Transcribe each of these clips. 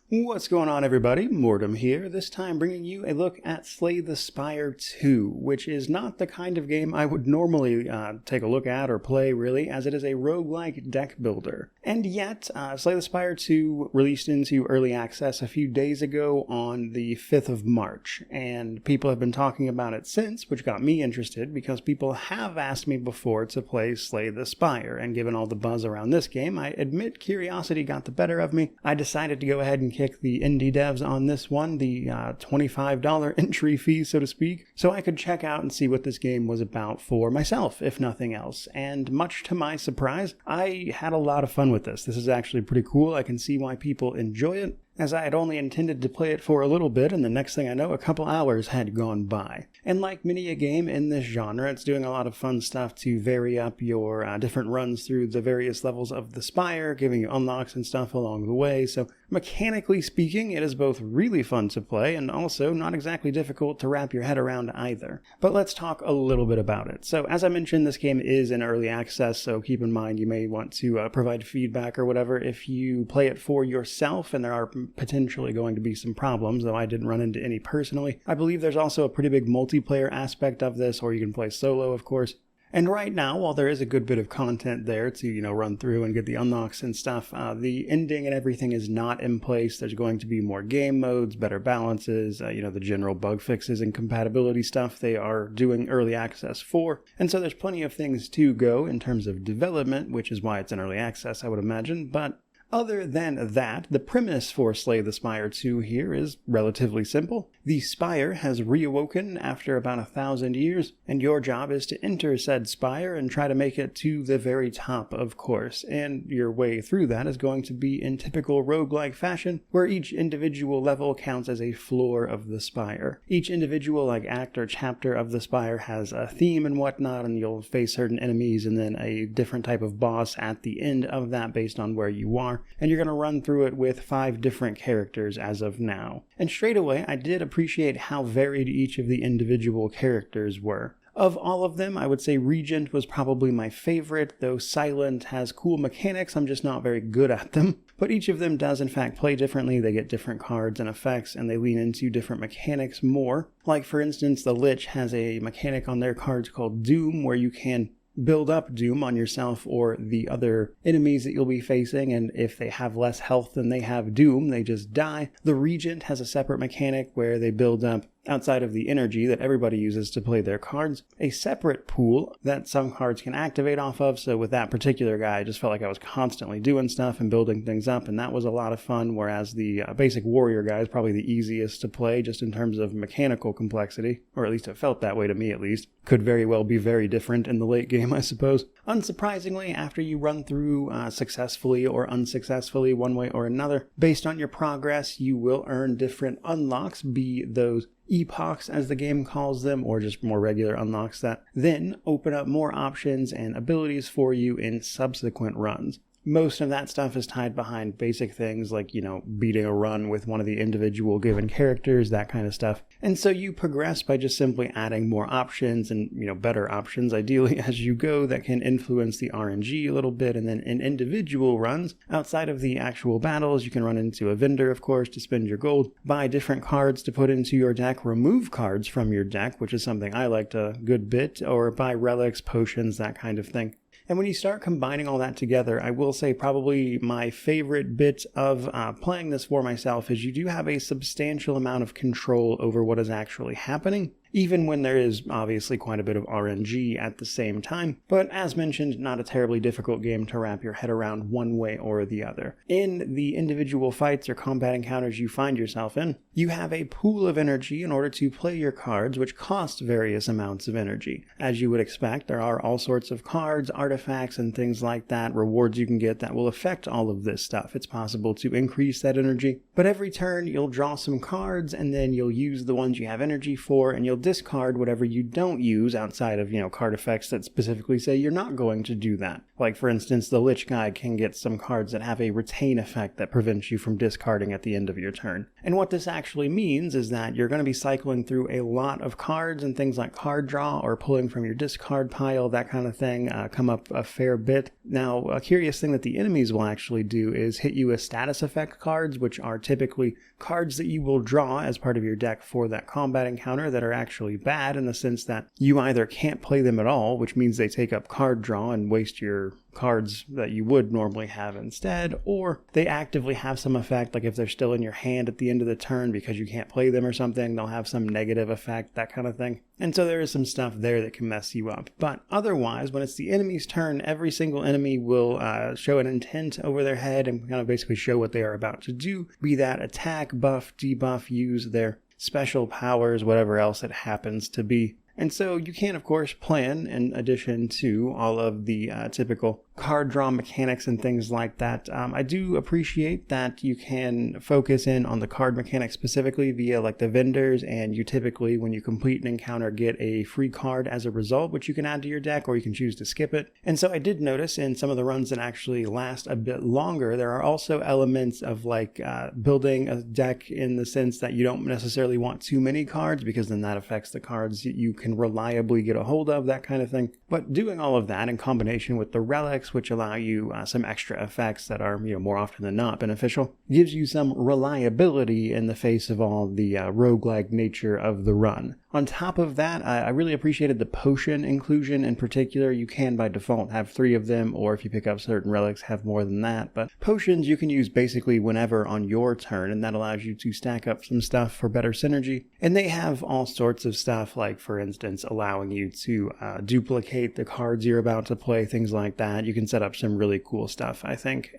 What's going on, everybody? Mortem here, this time bringing you a look at Slay the Spire 2, which is not the kind of game I would normally take a look at or play, really, as it is a roguelike deck builder. And yet, Slay the Spire 2 released into early access a few days ago on the 5th of March, and people have been talking about it since, which got me interested because people have asked me before to play Slay the Spire, and given all the buzz around this game, I admit curiosity got the better of me. I decided to go ahead and kick the indie devs on this one, the $25 entry fee, so to speak, so I could check out and see what this game was about for myself, if nothing else. And much to my surprise, I had a lot of fun with this. This is actually pretty cool. I can see why people enjoy it, as I had only intended to play it for a little bit, and the next thing I know, a couple hours had gone by. And like many a game in this genre, it's doing a lot of fun stuff to vary up your different runs through the various levels of the Spire, giving you unlocks and stuff along the way, so mechanically speaking, it is both really fun to play and also not exactly difficult to wrap your head around either. But let's talk a little bit about it. So as I mentioned, this game is in early access, so keep in mind you may want to provide feedback or whatever if you play it for yourself, and there are potentially going to be some problems, though I didn't run into any personally. I believe there's also a pretty big multiplayer aspect of this, or you can play solo, of course. And right now, while there is a good bit of content there to, run through and get the unlocks and stuff, the ending and everything is not in place. There's going to be more game modes, better balances, the general bug fixes and compatibility stuff they are doing early access for. And so there's plenty of things to go in terms of development, which is why it's in early access, I would imagine, but other than that, the premise for Slay the Spire 2 here is relatively simple. The Spire has reawoken after about 1,000 years, and your job is to enter said Spire and try to make it to the very top, of course. And your way through that is going to be in typical roguelike fashion, where each individual level counts as a floor of the Spire. Each individual act or chapter of the Spire has a theme and whatnot, and you'll face certain enemies and then a different type of boss at the end of that based on where you are. And you're going to run through it with 5 different characters as of now. And straight away, I did appreciate how varied each of the individual characters were. Of all of them, I would say Regent was probably my favorite, though Silent has cool mechanics, I'm just not very good at them. But each of them does in fact play differently, they get different cards and effects, and they lean into different mechanics more. Like for instance, the Lich has a mechanic on their cards called Doom, where you can build up Doom on yourself or the other enemies that you'll be facing, and if they have less health than they have Doom, they just die. The Regent has a separate mechanic where they build up, outside of the energy that everybody uses to play their cards, a separate pool that some cards can activate off of. So with that particular guy, I just felt like I was constantly doing stuff and building things up, and that was a lot of fun, whereas the basic warrior guy is probably the easiest to play just in terms of mechanical complexity, or at least it felt that way to me at least. Could very well be very different in the late game, I suppose. Unsurprisingly, after you run through successfully or unsuccessfully one way or another, based on your progress, you will earn different unlocks, be those epochs as the game calls them, or just more regular unlocks that then open up more options and abilities for you in subsequent runs. Most of that stuff is tied behind basic things like, beating a run with one of the individual given characters, that kind of stuff. And so you progress by just simply adding more options and, better options ideally as you go that can influence the RNG a little bit. And then in individual runs, outside of the actual battles, you can run into a vendor, of course, to spend your gold, buy different cards to put into your deck, remove cards from your deck, which is something I liked a good bit, or buy relics, potions, that kind of thing. And when you start combining all that together, I will say probably my favorite bit of playing this for myself is you do have a substantial amount of control over what is actually happening, even when there is obviously quite a bit of RNG at the same time. But as mentioned, not a terribly difficult game to wrap your head around one way or the other. In the individual fights or combat encounters you find yourself in, you have a pool of energy in order to play your cards, which cost various amounts of energy. As you would expect, there are all sorts of cards, artifacts, and things like that, rewards you can get that will affect all of this stuff. It's possible to increase that energy, but every turn you'll draw some cards, and then you'll use the ones you have energy for, and you'll you'll discard whatever you don't use outside of, card effects that specifically say you're not going to do that. Like, for instance, the Lich guy can get some cards that have a retain effect that prevents you from discarding at the end of your turn. And what this actually means is that you're going to be cycling through a lot of cards, and things like card draw or pulling from your discard pile, that kind of thing, come up a fair bit. Now, a curious thing that the enemies will actually do is hit you with status effect cards, which are typically cards that you will draw as part of your deck for that combat encounter that are actually bad, in the sense that you either can't play them at all, which means they take up card draw and waste your cards that you would normally have instead, or they actively have some effect, like if they're still in your hand at the end of the turn because you can't play them or something, they'll have some negative effect, that kind of thing. And so there is some stuff there that can mess you up. But otherwise, when it's the enemy's turn, every single enemy will show an intent over their head and kind of basically show what they are about to do, be that attack, buff, debuff, use their special powers, whatever else it happens to be. And so you can, of course, plan, in addition to all of the typical card draw mechanics and things like that. I do appreciate that you can focus in on the card mechanics specifically via like the vendors, and you typically, when you complete an encounter, get a free card as a result, which you can add to your deck, or you can choose to skip it. And so I did notice in some of the runs that actually last a bit longer, there are also elements of like building a deck in the sense that you don't necessarily want too many cards, because then that affects the cards you can reliably get a hold of, that kind of thing. But doing all of that in combination with the relics, which allow you some extra effects that are, more often than not beneficial, gives you some reliability in the face of all the roguelike nature of the run. On top of that, I really appreciated the potion inclusion in particular. You can by default have 3 of them, or if you pick up certain relics, have more than that. But potions you can use basically whenever on your turn, and that allows you to stack up some stuff for better synergy. And they have all sorts of stuff, like, for instance, allowing you to duplicate the cards you're about to play, things like that. You can set up some really cool stuff, I think.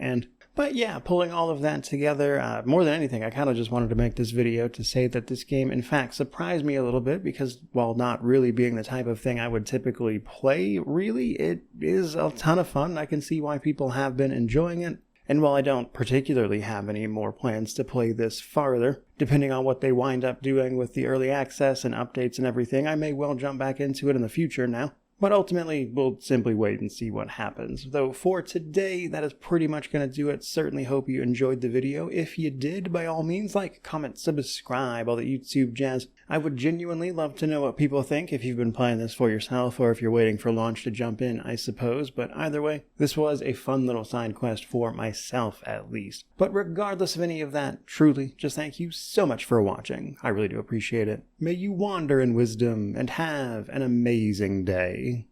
But yeah, pulling all of that together, more than anything, I kind of just wanted to make this video to say that this game, in fact, surprised me a little bit, because while not really being the type of thing I would typically play, really, it is a ton of fun. I can see why people have been enjoying it. And while I don't particularly have any more plans to play this farther, depending on what they wind up doing with the early access and updates and everything, I may well jump back into it in the future now. But ultimately, we'll simply wait and see what happens. Though for today, that is pretty much going to do it. Certainly hope you enjoyed the video. If you did, by all means, like, comment, subscribe, all the YouTube jazz. I would genuinely love to know what people think, if you've been playing this for yourself, or if you're waiting for launch to jump in, I suppose. But either way, this was a fun little side quest for myself, at least. But regardless of any of that, truly, just thank you so much for watching. I really do appreciate it. May you wander in wisdom and have an amazing day.